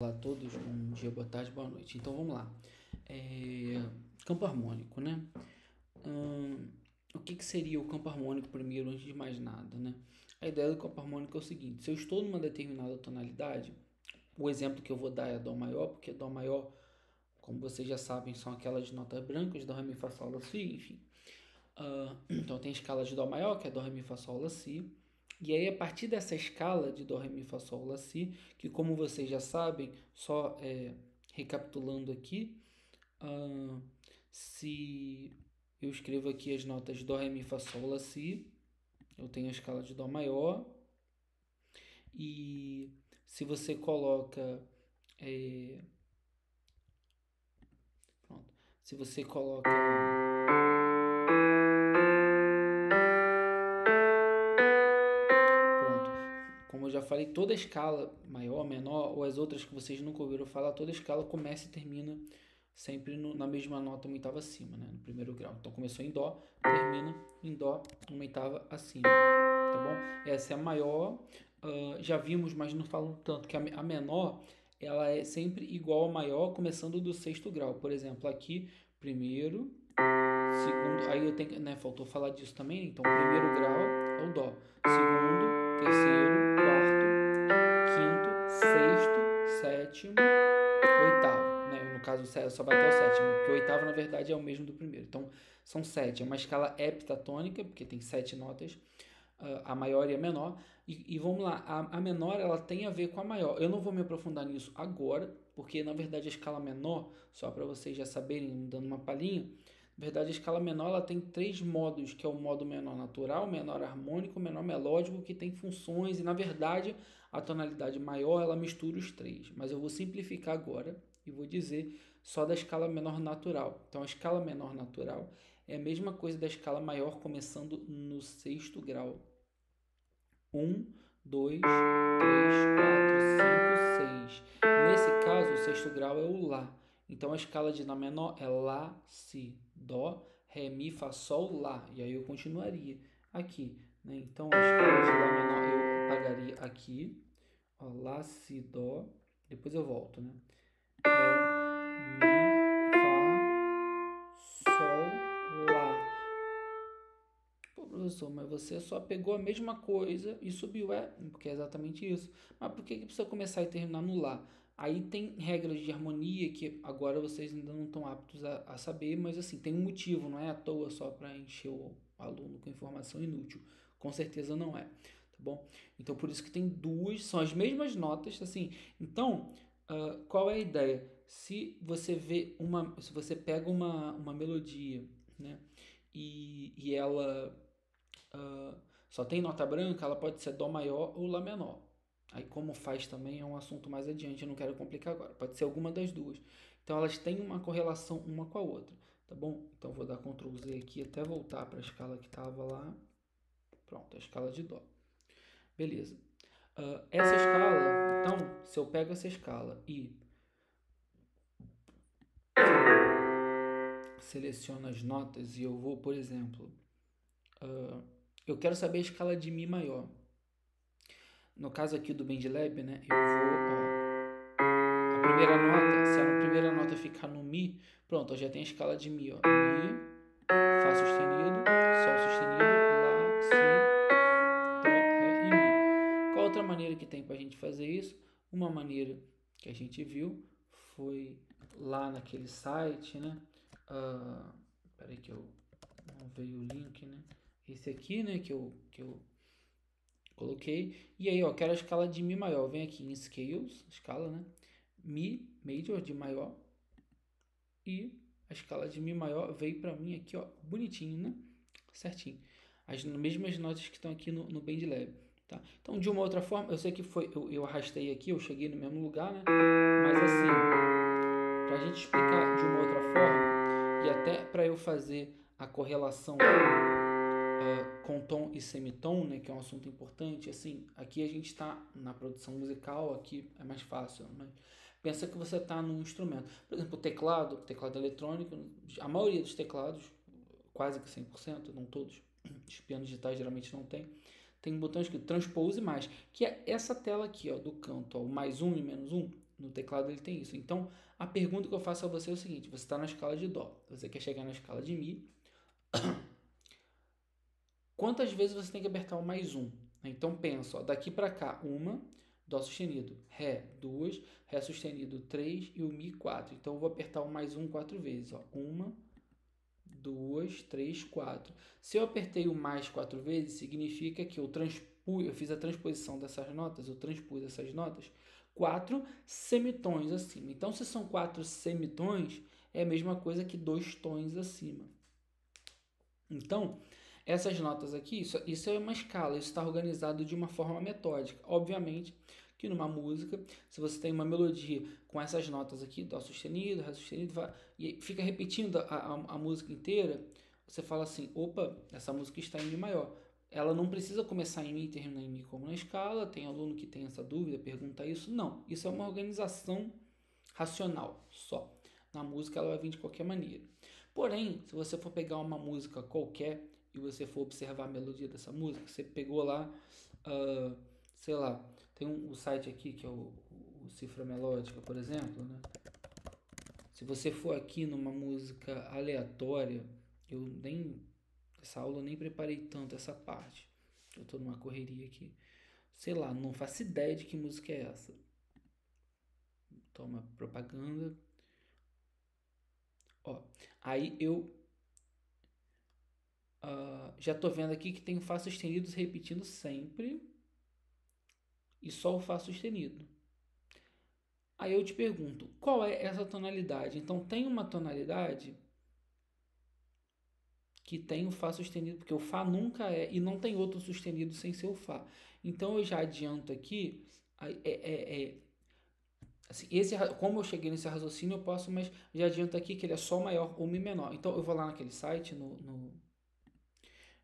Olá a todos, bom dia, boa tarde, boa noite. Então vamos lá. Campo harmônico, né? O que seria o campo harmônico primeiro, antes de mais nada, né? A ideia do campo harmônico é o seguinte: se eu estou numa determinada tonalidade, o exemplo que eu vou dar é Dó maior, porque Dó maior, como vocês já sabem, são aquelas notas brancas, Dó, Ré, Mi, Fá, Sol, Lá, Si, enfim. Então tem a escala de Dó maior, que é Dó, Ré, Mi, Fá, Sol, Lá, Si. E aí, a partir dessa escala de Dó, Ré, Mi, Fá, Sol, Lá, Si, que como vocês já sabem, só recapitulando aqui, se eu escrevo aqui as notas Dó, Ré, Mi, Fá, Sol, Lá, Si, eu tenho a escala de Dó maior. E se você coloca... pronto. Se você coloca... Pronto. Como eu já falei, toda escala, maior, menor, ou as outras que vocês nunca ouviram falar, toda escala começa e termina sempre na mesma nota, uma oitava acima, né? No primeiro grau. Então começou em Dó, termina em Dó, uma oitava acima, tá bom? Essa é a maior, já vimos, mas não falam tanto, que a menor, ela é sempre igual à maior, começando do sexto grau. Por exemplo, aqui, primeiro, segundo, aí eu tenho, né, faltou falar disso também, então o primeiro grau é o Dó, segundo, terceiro, quarto, quinto, sexto, sétimo, oitavo, né? No caso só vai até o sétimo, porque o oitavo na verdade é o mesmo do primeiro. Então são sete, é uma escala heptatônica, porque tem sete notas, a maior e a menor. E vamos lá, a menor ela tem a ver com a maior. Eu não vou me aprofundar nisso agora, porque na verdade a escala menor, só para vocês já saberem, dando uma palhinha, na verdade a escala menor ela tem três modos, que é o modo menor natural, menor harmônico, menor melódico, que tem funções, e na verdade a tonalidade maior ela mistura os três. Mas eu vou simplificar agora e vou dizer só da escala menor natural. Então a escala menor natural é a mesma coisa da escala maior, começando no sexto grau. 1, 2, 3, 4, 5, 6. Nesse caso, o sexto grau é o Lá. Então a escala de Lá menor é Lá, Si, Dó, Ré, Mi, Fá, Sol, Lá. E aí eu continuaria aqui, né? Então a escala de Lá menor eu pagaria aqui, ó, Lá, Si, Dó. Depois eu volto, né? Ré, Mi, Fá, Sol, Lá. Pô, professor, mas você só pegou a mesma coisa e subiu, porque é exatamente isso. Mas por que precisa começar e terminar no Lá? Aí tem regras de harmonia que agora vocês ainda não estão aptos a saber, mas assim, tem um motivo, não é à toa só para encher o aluno com informação inútil. Com certeza não é, tá bom? Então por isso que tem duas, são as mesmas notas, assim. Então, qual é a ideia? Se você pega uma melodia, né? E ela só tem nota branca, ela pode ser Dó maior ou Lá menor. Aí como faz também é um assunto mais adiante, eu não quero complicar agora. Pode ser alguma das duas. Então elas têm uma correlação uma com a outra, tá bom? Então vou dar Ctrl Z aqui até voltar para a escala que estava lá. Pronto, a escala de Dó. Beleza. Essa escala, então, se eu pego essa escala e seleciono as notas e eu vou, por exemplo, eu quero saber a escala de Mi maior. No caso aqui do BandLab, né, eu vou, a primeira nota, se a primeira nota ficar no Mi, pronto, eu já tenho a escala de Mi, ó. Mi, Fá sustenido, Sol sustenido, Lá, Si, Dó, Ré e Mi. Qual outra maneira que tem pra gente fazer isso? Uma maneira que a gente viu foi lá naquele site, né? Peraí que eu não veio o link, né? Esse aqui, né, que eu coloquei. E aí, ó, quero a escala de Mi maior. Vem aqui em Scales, escala, né? Mi major de maior. E a escala de Mi maior veio para mim aqui, ó, bonitinho, né? Certinho. As mesmas notas que estão aqui no BandLab, tá? Então, de uma outra forma, eu sei que foi, eu arrastei aqui, eu cheguei no mesmo lugar, né? Mas assim, para a gente explicar de uma outra forma, e até para eu fazer a correlação com tom e semitom, né, que é um assunto importante, assim, aqui a gente está na produção musical, aqui é mais fácil, mas pensa que você está num instrumento, por exemplo, o teclado eletrônico, a maioria dos teclados, quase que 100%, não todos, os pianos digitais geralmente não tem um botão escrito transpose mais, que é essa tela aqui, ó, do canto, ó, o mais um e menos um, no teclado ele tem isso. Então, a pergunta que eu faço a você é o seguinte: você está na escala de Dó, você quer chegar na escala de Mi. Quantas vezes você tem que apertar o mais um? Então pensa, ó, daqui para cá, uma, Dó sustenido, Ré, duas, Ré sustenido, três e o Mi, quatro. Então eu vou apertar o mais um quatro vezes, ó. Uma, duas, três, quatro. Se eu apertei o mais quatro vezes, significa que eu fiz a transposição dessas notas, eu transpus essas notas quatro semitons acima. Então, se são quatro semitons, é a mesma coisa que dois tons acima. Então, essas notas aqui, isso é uma escala, isso está organizado de uma forma metódica. Obviamente que numa música, se você tem uma melodia com essas notas aqui, Dó sustenido, Ré sustenido, e fica repetindo a música inteira, você fala assim, opa, essa música está em Mi maior. Ela não precisa começar em Mi e terminar em Mi como na escala. Tem aluno que tem essa dúvida, pergunta isso. Não, isso é uma organização racional só. Na música ela vai vir de qualquer maneira. Porém, se você for pegar uma música qualquer e você for observar a melodia dessa música, você pegou lá, sei lá, tem um site aqui que é o Cifra Melódica, por exemplo, né? Se você for aqui numa música aleatória, essa aula eu nem preparei tanto essa parte. Eu tô numa correria aqui. Sei lá, não faço ideia de que música é essa. Toma propaganda. Ó, aí eu já tô vendo aqui que tem o Fá sustenido repetindo sempre e só o Fá sustenido. Aí eu te pergunto, qual é essa tonalidade? Então tem uma tonalidade que tem o Fá sustenido, porque o Fá nunca é, e não tem outro sustenido sem ser o Fá. Então eu já adianto aqui, assim, como eu cheguei nesse raciocínio, eu posso, mas já adianto aqui que ele é Sol maior ou Mi menor. Então eu vou lá naquele site,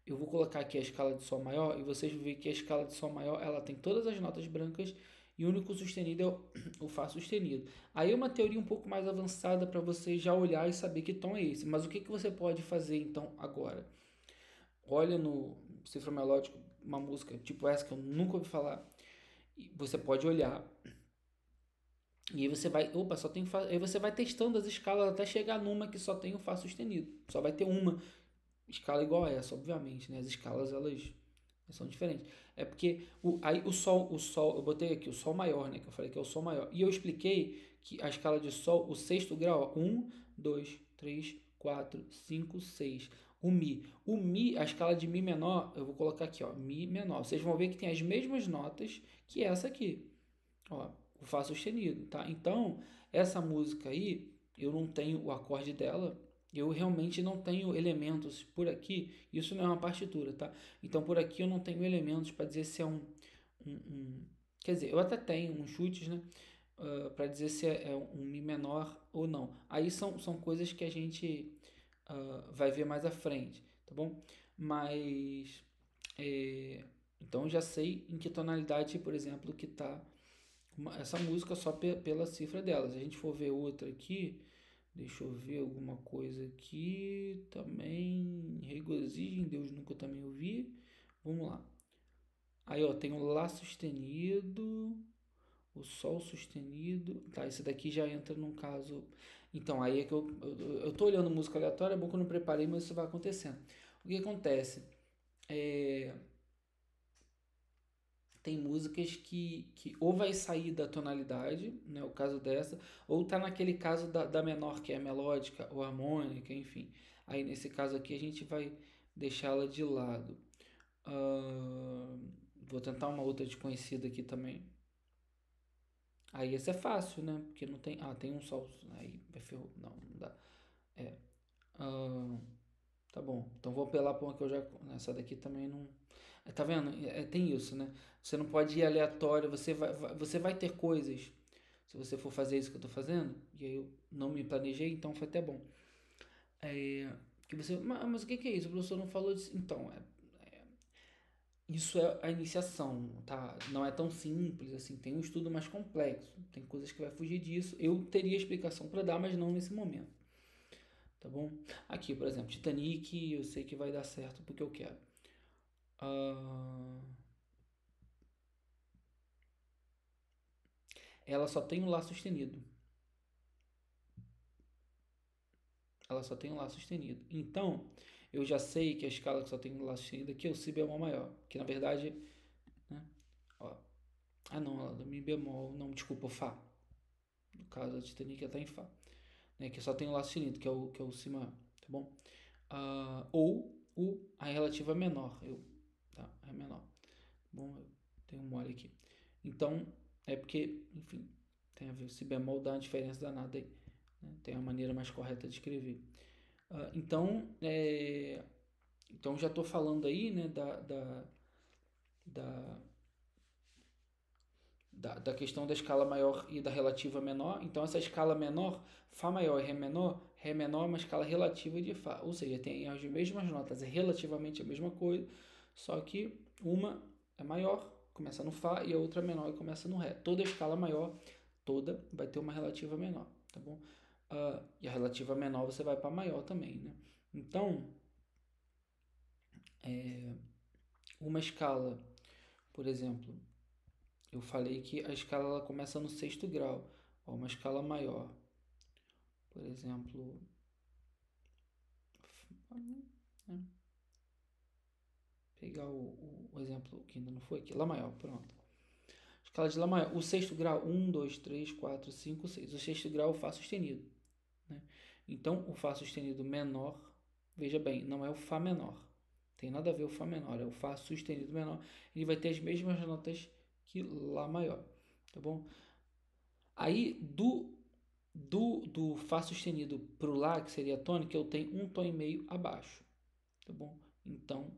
eu vou colocar aqui a escala de Sol maior e vocês vão ver que a escala de Sol maior ela tem todas as notas brancas e o único sustenido é o Fá sustenido. Aí é uma teoria um pouco mais avançada para você já olhar e saber que tom é esse. Mas o que você pode fazer então agora? Olha no cifra melódico, uma música tipo essa que eu nunca ouvi falar, e você pode olhar e aí você vai, opa, só tem Fá, aí você vai testando as escalas até chegar numa que só tem o Fá sustenido. Só vai ter uma escala igual a essa, obviamente, né? As escalas elas são diferentes. É porque aí o sol, eu botei aqui o sol maior, né? Que eu falei que é o sol maior. E eu expliquei que a escala de sol, o sexto grau, 1, 2, 3, 4, 5, 6. O Mi. O Mi, a escala de Mi menor, eu vou colocar aqui, ó, Mi menor. Vocês vão ver que tem as mesmas notas que essa aqui. Ó, o Fá sustenido, tá? Então, essa música aí, eu não tenho o acorde dela, eu realmente não tenho elementos por aqui, isso não é uma partitura, tá? Então, por aqui eu não tenho elementos para dizer se é quer dizer, eu até tenho uns chutes, né? Para dizer se é um Mi menor ou não. Aí são coisas que a gente vai ver mais à frente, tá bom? Mas, então eu já sei em que tonalidade, por exemplo, que tá essa música só pela cifra dela. Se a gente for ver outra aqui, deixa eu ver alguma coisa aqui também. Regozijo em Deus nunca também ouvi. Vamos lá. Aí, ó, tem o Lá sustenido, o Sol sustenido. Tá, esse daqui já entra num caso. Então, aí é que eu tô olhando música aleatória, é bom que eu não preparei, mas isso vai acontecendo. O que acontece? Tem músicas que ou vai sair da tonalidade, né, o caso dessa, ou tá naquele caso da menor, que é melódica ou harmônica, enfim. Aí nesse caso aqui a gente vai deixá-la de lado. Vou tentar uma outra desconhecida aqui também. Aí esse é fácil, né? Porque não tem. Ah, tem um sol. Aí vai ferrou. Não dá. É. Ah, tá bom. Então vou apelar para uma que eu já. Essa daqui também não. Tá vendo? Tem isso, né? Você não pode ir aleatório. Você vai ter coisas. Se você for fazer isso que eu tô fazendo. E aí eu não me planejei, então foi até bom. Que você. Mas o que é isso? O professor não falou disso. Então, isso é a iniciação, tá? Não é tão simples assim. Tem um estudo mais complexo. Tem coisas que vai fugir disso. Eu teria explicação para dar, mas não nesse momento. Tá bom? Aqui, por exemplo, Titanic, eu sei que vai dar certo porque eu quero. ela só tem um Lá sustenido. Ela só tem um Lá sustenido. Então, eu já sei que a escala que só tem um Lá sustenido aqui é o Si bemol maior. Que na verdade, né? Ó, não, ela é do Mi bemol. Não, desculpa, o Fá. No caso, a Titanic está em Fá. Né, que só tem o Lá sustenido, que é o Si maior. Tá bom? Ou a relativa menor. Tá? É menor. Bom, eu tenho um mole aqui. Então, é porque, enfim, tem a ver. O Si bemol dá uma diferença danada aí. Né? Tem a maneira mais correta de escrever. Então já estou falando aí, né, da, da questão da escala maior e da relativa menor. Então essa escala menor, Fá maior e Ré menor é uma escala relativa de Fá. Ou seja, tem as mesmas notas, é relativamente a mesma coisa, só que uma é maior, começa no Fá, e a outra é menor e começa no Ré. Toda escala maior, toda, vai ter uma relativa menor, tá bom? E a relativa menor você vai para maior também, né? Então, uma escala, por exemplo, eu falei que a escala ela começa no sexto grau, uma escala maior, por exemplo, né? Pegar o exemplo que ainda não foi aqui, Lá maior, pronto. Escala de Lá maior, o sexto grau, 1, 2, 3, 4, 5, 6. O sexto grau é o Fá sustenido, né? Então, o Fá sustenido menor, veja bem, não é o Fá menor. Tem nada a ver o Fá menor, é o Fá sustenido menor. Ele vai ter as mesmas notas que Lá maior, tá bom? Aí, do Fá sustenido para o Lá, que seria a tônica, eu tenho um tom e meio abaixo, tá bom? Então,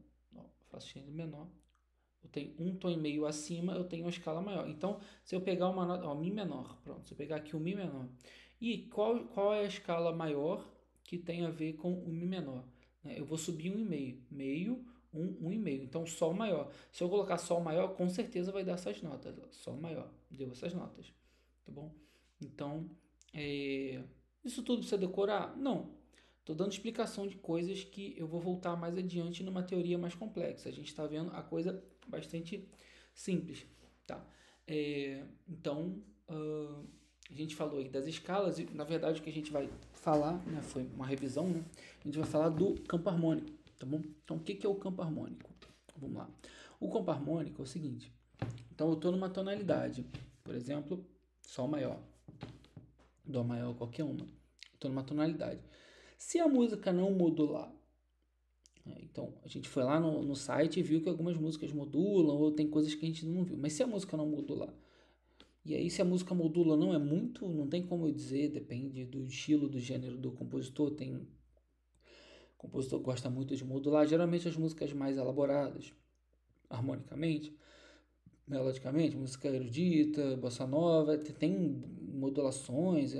Fá sustenido menor, eu tenho um tom e meio acima, eu tenho uma escala maior. Então, se eu pegar uma nota, Mi menor, pronto, se eu pegar aqui o Mi menor, e qual é a escala maior que tem a ver com o Mi menor? Eu vou subir um e meio, meio, um e meio. Então, Sol maior. Se eu colocar Sol maior, com certeza vai dar essas notas. Sol maior, deu essas notas, tá bom? Então, isso tudo precisa decorar? Não. Estou dando explicação de coisas que eu vou voltar mais adiante numa teoria mais complexa. A gente está vendo a coisa bastante simples, tá? Então, a gente falou aí das escalas e, na verdade, o que a gente vai falar, né, foi uma revisão, né? A gente vai falar do campo harmônico, tá bom? Então, o que é o campo harmônico? Vamos lá. O campo harmônico é o seguinte. Então, eu estou numa tonalidade, por exemplo, Sol maior, Dó maior, qualquer uma. Estou numa tonalidade. Se a música não modular, então a gente foi lá no site e viu que algumas músicas modulam ou tem coisas que a gente não viu. Mas se a música não modular, e aí se a música modula não é muito, não tem como eu dizer, depende do estilo, do gênero do compositor. O compositor gosta muito de modular. Geralmente as músicas mais elaboradas, harmonicamente, melodicamente, música erudita, bossa nova, tem modulações,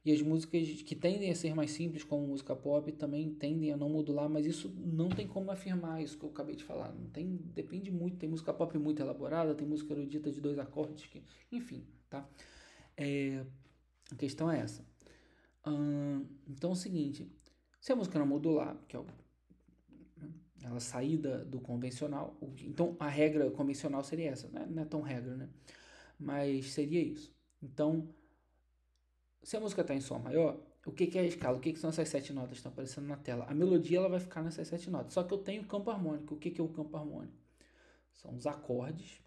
e as músicas que tendem a ser mais simples, como música pop, também tendem a não modular, mas isso não tem como afirmar, isso que eu acabei de falar. Não tem, depende muito, tem música pop muito elaborada, tem música erudita de 2 acordes, enfim, tá? A questão é essa. Então é o seguinte, se a música não modular, que é ela sair do convencional, então a regra convencional seria essa, né? Não é tão regra, né? Mas seria isso. Então, se a música está em Sol maior, o que é a escala? O que são essas 7 notas que estão aparecendo na tela? A melodia ela vai ficar nessas 7 notas. Só que eu tenho campo harmônico. O que é o campo harmônico? São os acordes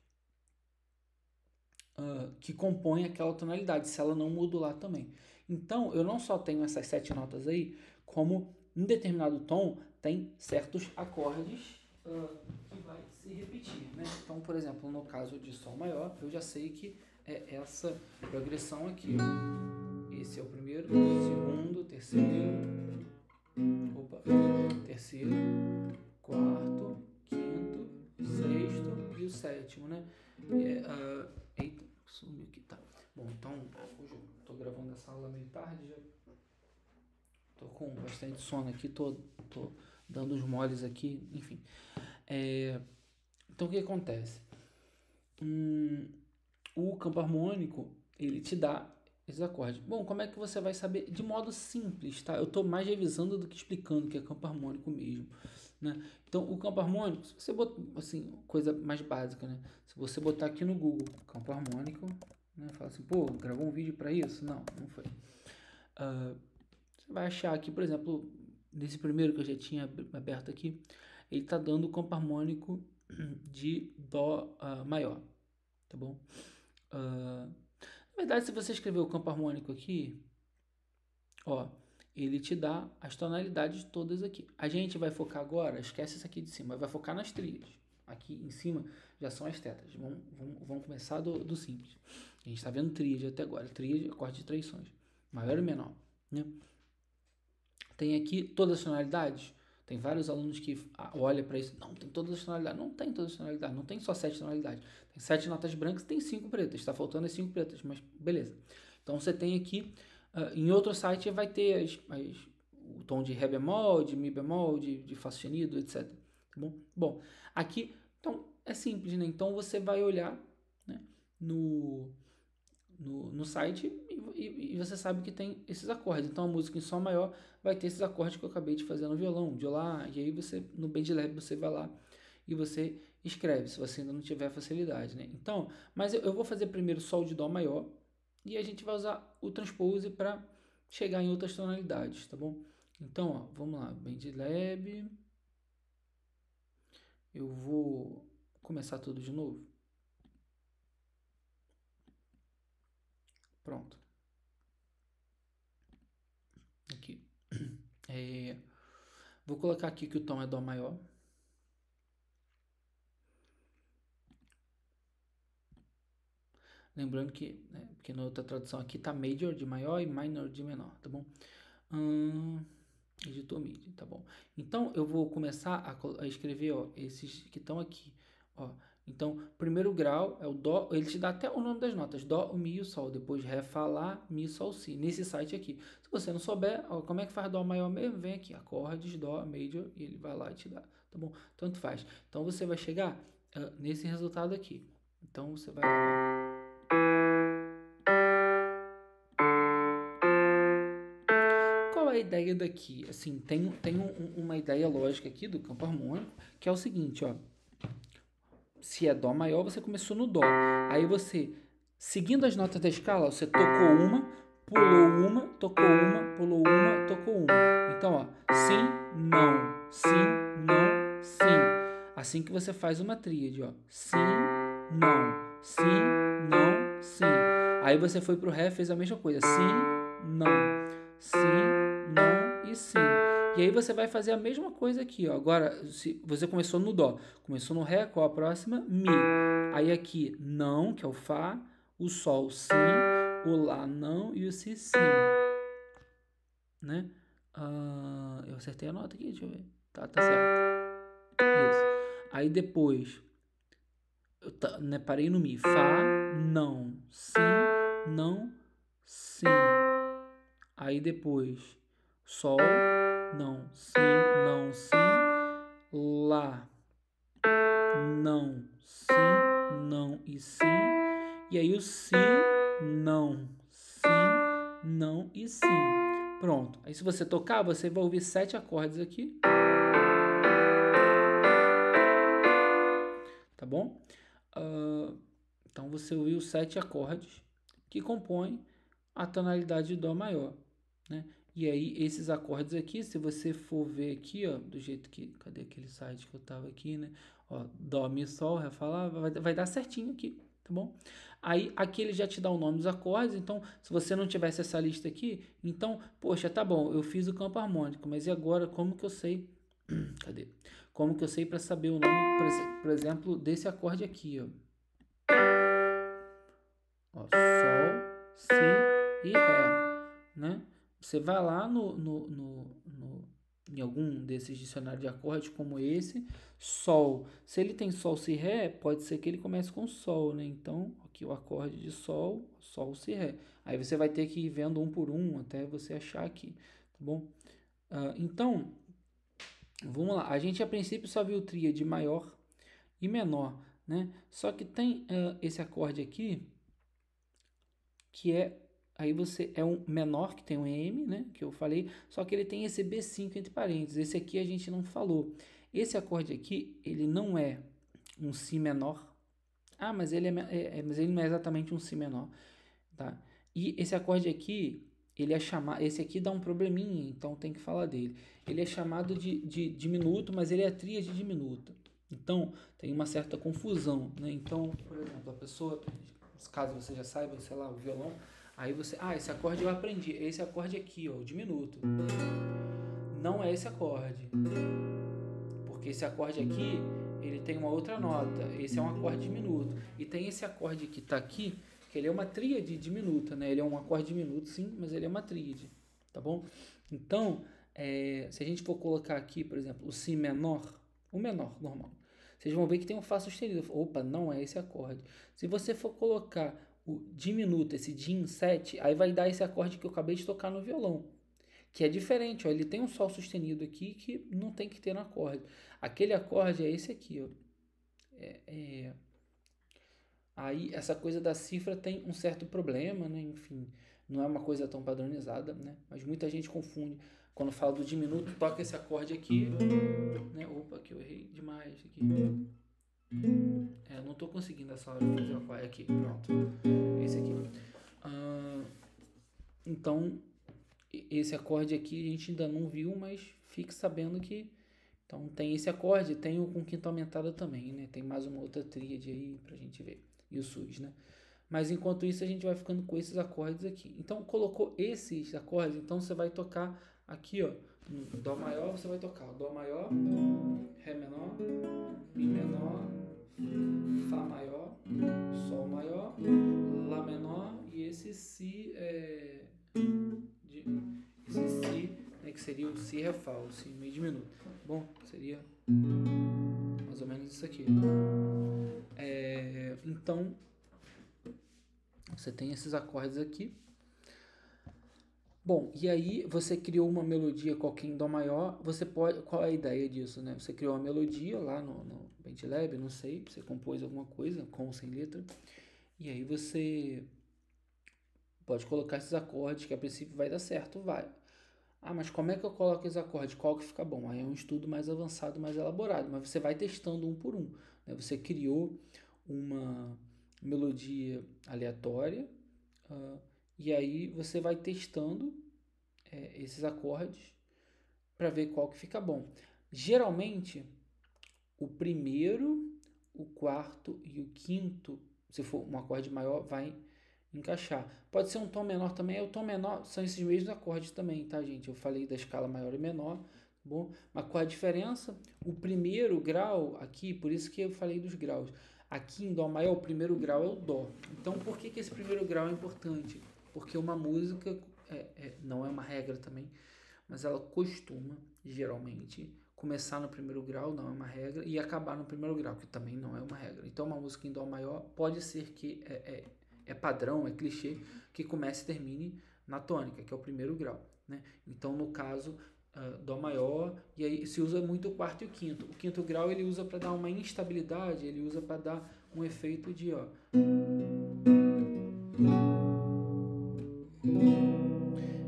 que compõem aquela tonalidade, se ela não modular também. Então, eu não só tenho essas 7 notas aí, como em determinado tom tem certos acordes que vai se repetir, né? Então, por exemplo, no caso de Sol maior, eu já sei que é essa progressão aqui, ó. Esse é o primeiro, segundo, terceiro, terceiro, quarto, quinto, sexto e o sétimo, né? Eita, sumiu aqui, tá. Bom, então, hoje eu tô gravando essa aula meio tarde, já tô com bastante sono aqui, tô dando os moles aqui, enfim. Então, o que acontece? O campo harmônico, ele te dá esses acordes. Bom, como é que você vai saber? De modo simples, tá? Eu estou mais revisando do que explicando o que é campo harmônico mesmo, né? Então, o campo harmônico, se você botar, assim, coisa mais básica, né? Se você botar aqui no Google, campo harmônico, né? Fala assim, pô, gravou um vídeo para isso? Não, não foi. Você vai achar aqui, por exemplo, nesse primeiro que eu já tinha aberto aqui, ele está dando o campo harmônico de Dó maior, tá bom? Na verdade, se você escrever o campo harmônico aqui, ó, ele te dá as tonalidades todas aqui. A gente vai focar agora, esquece isso aqui de cima, vai focar nas tríades. Aqui em cima já são as tetas. Vamos começar do simples. A gente está vendo tríade até agora. Tríade, acorde de 3 sons. Maior e menor, né? Tem aqui todas as tonalidades. Tem vários alunos que olham para isso. Não, tem todas as tonalidades. Não tem todas as tonalidades. Não tem só 7 tonalidades. Tem 7 notas brancas e tem 5 pretas. Está faltando as 5 pretas, mas beleza. Então você tem aqui, em outro site vai ter o tom de Ré bemol, de Mi bemol, de Fá sustenido, etc. Tá bom? Bom, aqui, então, é simples, né? Então você vai olhar, né, no site e você sabe que tem esses acordes. Então a música em Sol maior vai ter esses acordes que eu acabei de fazer no violão, de lá, e aí você, no BandLab, você vai lá e você escreve, se você ainda não tiver facilidade, né? Então, mas eu vou fazer primeiro Sol de Dó maior e a gente vai usar o transpose para chegar em outras tonalidades, tá bom? Então, ó, vamos lá, BandLab, eu vou começar tudo de novo. Pronto. Aqui. Vou colocar aqui que o tom é Dó maior. Lembrando que, né, porque na outra tradução aqui tá Major de maior e Minor de menor, tá bom? Editor MIDI, tá bom? Então eu vou começar a escrever, ó, esses que estão aqui, ó. Então, primeiro grau é o Dó, ele te dá até o nome das notas, Dó, o Mi e o Sol, depois Ré, Fá, Lá, Mi, Sol, Si, nesse site aqui. Se você não souber, ó, como é que faz Dó maior mesmo, vem aqui, acordes, Dó, Major, e ele vai lá e te dá, tá bom? Tanto faz. Então você vai chegar nesse resultado aqui. Então você vai lá. Qual é a ideia daqui? Assim, tem uma ideia lógica aqui do campo harmônico, que é o seguinte, ó. Se é Dó maior, você começou no Dó. Aí você, seguindo as notas da escala, você tocou uma, pulou uma, tocou uma, pulou uma, tocou uma. Então, ó, sim, não, sim, não, sim. Assim que você faz uma tríade, ó. Sim, não, sim, não, sim. Aí você foi pro Ré, fez a mesma coisa. Sim, não, sim, não e sim. E aí você vai fazer a mesma coisa aqui, ó. Agora, se você começou no Dó, começou no Ré, qual a próxima? Mi. Aí aqui, não, que é o Fá, o Sol, sim, o Lá, não e o Si, sim. Né? Eu acertei a nota aqui, deixa eu ver. Tá certo. Isso. Aí depois, né, parei no Mi. Fá, não, sim, não, sim. Aí depois, Sol, não, sim, não, sim, Lá, não, sim, não e sim. E aí o Si, não, sim, não e sim. Pronto. Aí se você tocar, você vai ouvir 7 acordes aqui. Tá bom? Então você ouviu 7 acordes que compõem a tonalidade de Dó maior, né? E aí esses acordes aqui, se você for ver aqui, ó, do jeito que, cadê aquele site que eu tava aqui, né? Ó, Dó, Mi, Sol, Ré, Fá, Lá, vai dar certinho aqui, tá bom? Aí aqui ele já te dá o nome dos acordes, então se você não tivesse essa lista aqui, então, poxa, tá bom, eu fiz o campo harmônico, mas e agora como que eu sei? Cadê? Como que eu sei para saber o nome, por exemplo, desse acorde aqui, ó? Ó, Sol, Si e Ré, né? Você vai lá em algum desses dicionários de acordes como esse, Sol. Se ele tem Sol, Si, Ré, pode ser que ele comece com Sol, né? Então, aqui o acorde de Sol, Sol, Si, Ré. Aí você vai ter que ir vendo um por um até você achar aqui, tá bom? Então, vamos lá. A gente a princípio só viu tríade maior e menor, né? Só que tem esse acorde aqui que é, aí você é um menor, que tem um M, né, que eu falei, só que ele tem esse B5 entre parênteses. Esse aqui a gente não falou. Esse acorde aqui, ele não é um Si menor. Mas ele mas ele não é exatamente um Si menor. tá? E esse acorde aqui, ele é chamado, esse aqui dá um probleminha, então tem que falar dele. Ele é chamado de diminuto, mas ele é tríade diminuta. Então, tem uma certa confusão, né? Então, por exemplo, a pessoa, caso você já saiba, sei lá, o violão, aí você, esse acorde eu aprendi, esse acorde aqui, ó, o diminuto. Não é esse acorde, porque esse acorde aqui, ele tem uma outra nota, esse é um acorde diminuto. E tem esse acorde que tá aqui, que ele é uma tríade diminuta, né? Ele é um acorde diminuto, sim, mas ele é uma tríade, tá bom? Então, se a gente for colocar aqui, por exemplo, o Si menor, o menor, normal, vocês vão ver que tem um Fá sustenido. Opa, não é esse acorde. Se você for colocar o diminuto, esse Di em 7, aí vai dar esse acorde que eu acabei de tocar no violão, que é diferente, ó. Ele tem um Sol sustenido aqui que não tem que ter no acorde. Aquele acorde é esse aqui, ó. Aí essa coisa da cifra tem um certo problema, né? Enfim, não é uma coisa tão padronizada, né? Mas muita gente confunde. Quando fala do diminuto, toca esse acorde aqui, né? Opa, que eu errei demais aqui. Não tô conseguindo essa hora fazer o acorde aqui. Pronto. Esse aqui. Então, esse acorde aqui a gente ainda não viu, mas fique sabendo que então tem esse acorde, tem o com quinta aumentada também, né? Tem mais uma outra tríade aí pra gente ver. E o sus, né? Mas enquanto isso a gente vai ficando com esses acordes aqui. Então colocou esses acordes, então você vai tocar aqui, ó, no Dó maior, você vai tocar o Dó maior, Ré menor, Mi menor, Fá maior, Sol maior, Lá menor e esse Si esse Si, né, que seria o Si Ré Fá, o Si meio diminuto. Bom, seria mais ou menos isso aqui. Então você tem esses acordes aqui. Bom, e aí você criou uma melodia qualquer em Dó maior, você pode, qual é a ideia disso, né? Você criou uma melodia lá no BandLab, não sei, você compôs alguma coisa com ou sem letra, e aí você pode colocar esses acordes que a princípio vai dar certo, vai. Mas como é que eu coloco esses acordes? Qual que fica bom? Aí é um estudo mais avançado, mais elaborado, mas você vai testando um por um, né? Você criou uma melodia aleatória, e aí você vai testando esses acordes para ver qual que fica bom. Geralmente, o primeiro, o quarto e o quinto, se for um acorde maior, vai encaixar. Pode ser um tom menor também. O tom menor são esses mesmos acordes também, tá, gente? Eu falei da escala maior e menor, bom? Mas qual a diferença? O primeiro grau aqui, por isso que eu falei dos graus. Aqui em Dó maior, o primeiro grau é o Dó. Então, por que esse primeiro grau é importante? Porque uma música, não é uma regra também, mas ela costuma, geralmente, começar no primeiro grau, não é uma regra, e acabar no primeiro grau, que também não é uma regra. Então, uma música em Dó maior pode ser que é padrão, é clichê, que comece e termine na tônica, que é o primeiro grau, né? Então, no caso, Dó maior, e aí se usa muito o quarto e o quinto. O quinto grau ele usa para dar uma instabilidade, ele usa para dar um efeito de, ó,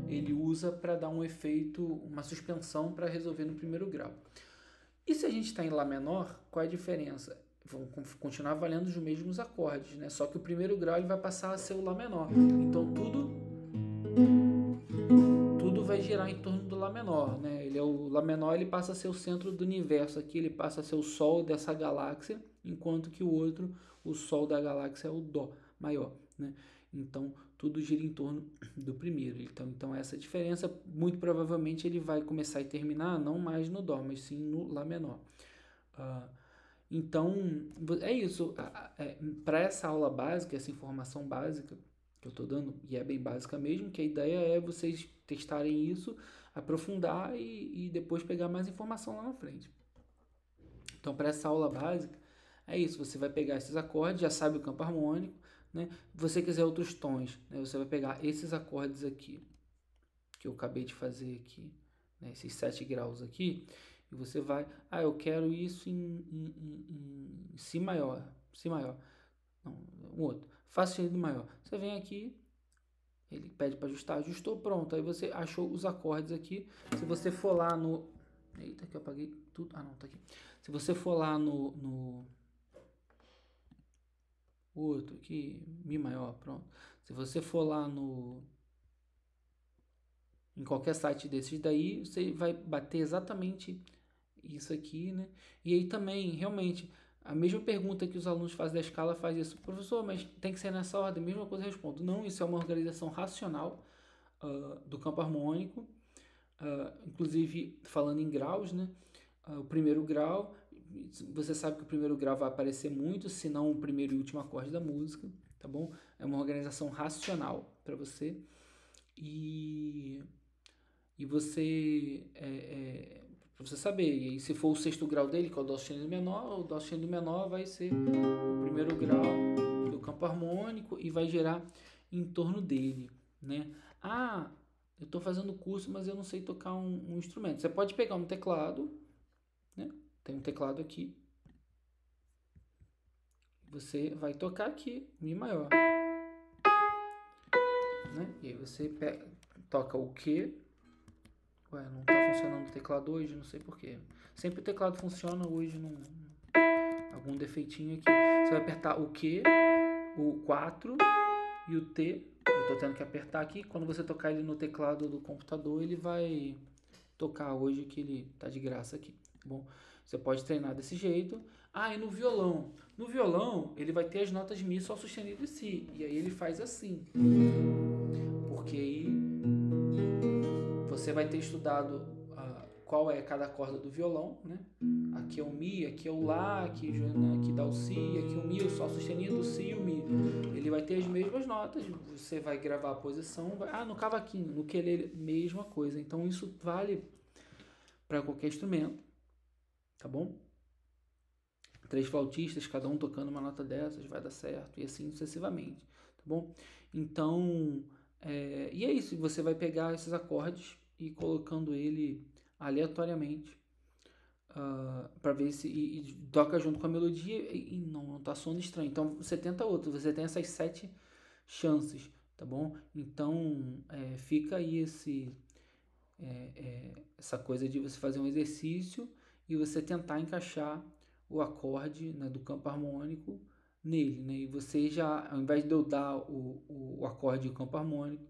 ele usa para dar um efeito, uma suspensão para resolver no primeiro grau. E se a gente está em Lá menor, qual é a diferença? Vão continuar valendo os mesmos acordes, né? Só que o primeiro grau ele vai passar a ser o Lá menor. Então tudo vai girar em torno do Lá menor, né? O Lá menor ele passa a ser o centro do universo aqui, ele passa a ser o Sol dessa galáxia, enquanto que o outro, o Sol da galáxia é o Dó maior, né? Então tudo gira em torno do primeiro. Então essa diferença, muito provavelmente ele vai começar e terminar não mais no Dó, mas sim no Lá menor. Então é isso. Para essa aula básica, essa informação básica que eu estou dando, e é bem básica mesmo, que a ideia é vocês testarem isso, aprofundar e depois pegar mais informação lá na frente. Então, para essa aula básica, é isso. Você vai pegar esses acordes, já sabe o campo harmônico, né? Se você quiser outros tons, né? Você vai pegar esses acordes aqui, que eu acabei de fazer aqui, né? Esses 7 graus aqui, e você vai, eu quero isso em Si maior, Si maior, não, um outro, Fá sustenido maior. Você vem aqui, ele pede para ajustar, ajustou, pronto. Aí você achou os acordes aqui. Se você for lá no... Eita, que eu apaguei tudo. Não, tá aqui. Se você for lá no outro aqui, Mi maior, pronto. Se você for lá em qualquer site desses daí, você vai bater exatamente isso aqui, né? E aí também, realmente, a mesma pergunta que os alunos fazem da escala faz isso. Professor, mas tem que ser nessa ordem? A mesma coisa eu respondo. Não, isso é uma organização racional do campo harmônico. Inclusive, falando em graus, né? O primeiro grau, você sabe que o primeiro grau vai aparecer muito, se não o primeiro e último acorde da música, tá bom? É uma organização racional para você. E você para você saber. E aí, se for o sexto grau dele, que é o dó sustenido menor, o dó sustenido menor vai ser o primeiro grau do campo harmônico e vai gerar em torno dele, né? Ah, eu estou fazendo curso, mas eu não sei tocar um instrumento. Você pode pegar um teclado, né? Tem um teclado aqui. Você vai tocar aqui, Mi maior, né? E aí você toca o Q. Ué, não tá funcionando o teclado hoje, não sei porquê. Sempre o teclado funciona, hoje não. Algum defeitinho aqui. Você vai apertar o Q, o 4 e o T. Eu tô tendo que apertar aqui. Quando você tocar ele no teclado do computador, ele vai tocar hoje, que ele tá de graça aqui, tá bom? Você pode treinar desse jeito. Ah, e no violão? No violão, ele vai ter as notas Mi, Sol sustenido e Si. E aí ele faz assim. Porque aí você vai ter estudado qual é cada corda do violão, né? Aqui é o Mi, aqui é o Lá, aqui dá o Si, aqui o Mi, o Sol sustenido, o Si e o Mi. Ele vai ter as mesmas notas, você vai gravar a posição. No cavaquinho, no ukulele, mesma coisa. Então isso vale para qualquer instrumento, tá bom? 3 flautistas, cada um tocando uma nota dessas, vai dar certo, e assim sucessivamente, tá bom? Então, e é isso, você vai pegar esses acordes e colocando ele aleatoriamente para ver se e toca junto com a melodia e não tá soando estranho. Então você tenta outro, você tem essas 7 chances, tá bom? Então fica aí essa coisa de você fazer um exercício e você tentar encaixar o acorde, né, do campo harmônico nele, né? E você já, ao invés de eu dar o acorde e o campo harmônico,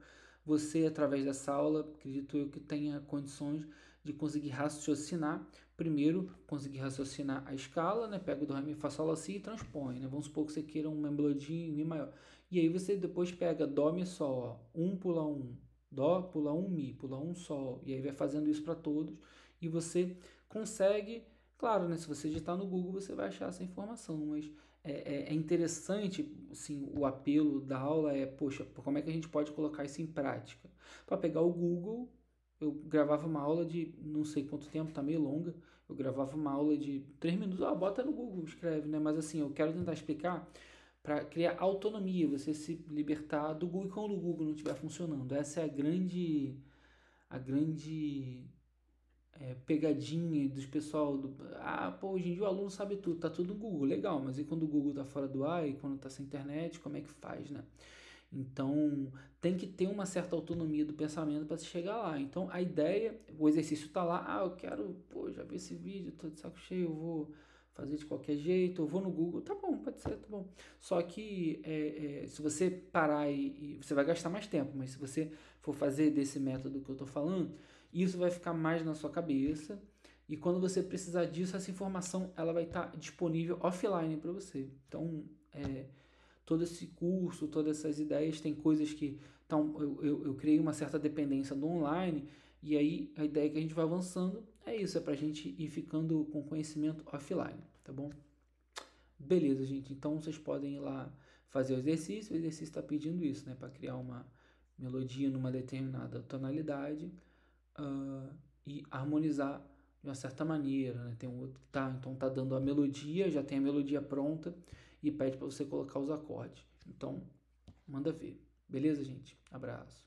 você, através dessa aula, acredito eu que tenha condições de conseguir raciocinar. Primeiro, conseguir raciocinar a escala, né? Pega o do Ré, Mi, Fá, Sol, Lá, Si e transpõe, né? Vamos supor que você queira uma melodia em Mi maior. E aí você depois pega Dó, Mi, Sol, ó. Pula um, Dó, pula um, Mi, pula um, Sol. E aí vai fazendo isso para todos. E você consegue, claro, né? Se você digitar no Google, você vai achar essa informação, mas é interessante, assim, o apelo da aula poxa, como é que a gente pode colocar isso em prática? Para pegar o Google, eu gravava uma aula de não sei quanto tempo, tá meio longa, eu gravava uma aula de 3 minutos, bota no Google, escreve, né? Mas assim, eu quero tentar explicar para criar autonomia, você se libertar do Google quando o Google não estiver funcionando. Essa é a grande pegadinha dos pessoal hoje em dia o aluno sabe tudo, tá tudo no Google, legal, mas e quando o Google tá fora do ar e quando tá sem internet, como é que faz, né? Então, tem que ter uma certa autonomia do pensamento para se chegar lá. Então, a ideia, o exercício tá lá, eu quero, já vi esse vídeo, tô de saco cheio, eu vou fazer de qualquer jeito, eu vou no Google, tá bom, pode ser, tá bom. Só que se você parar e você vai gastar mais tempo, mas se você for fazer desse método que eu tô falando, isso vai ficar mais na sua cabeça e quando você precisar disso, essa informação ela vai estar disponível offline para você. Então, todo esse curso, todas essas ideias, tem coisas que eu criei uma certa dependência do online e aí a ideia que a gente vai avançando é isso, é para a gente ir ficando com conhecimento offline, tá bom? Beleza, gente, então vocês podem ir lá fazer o exercício está pedindo isso, né, para criar uma melodia numa determinada tonalidade e harmonizar de uma certa maneira, né? Tem um outro que então tá dando a melodia, já tem a melodia pronta e pede para você colocar os acordes. Então, manda ver. Beleza, gente? Abraço.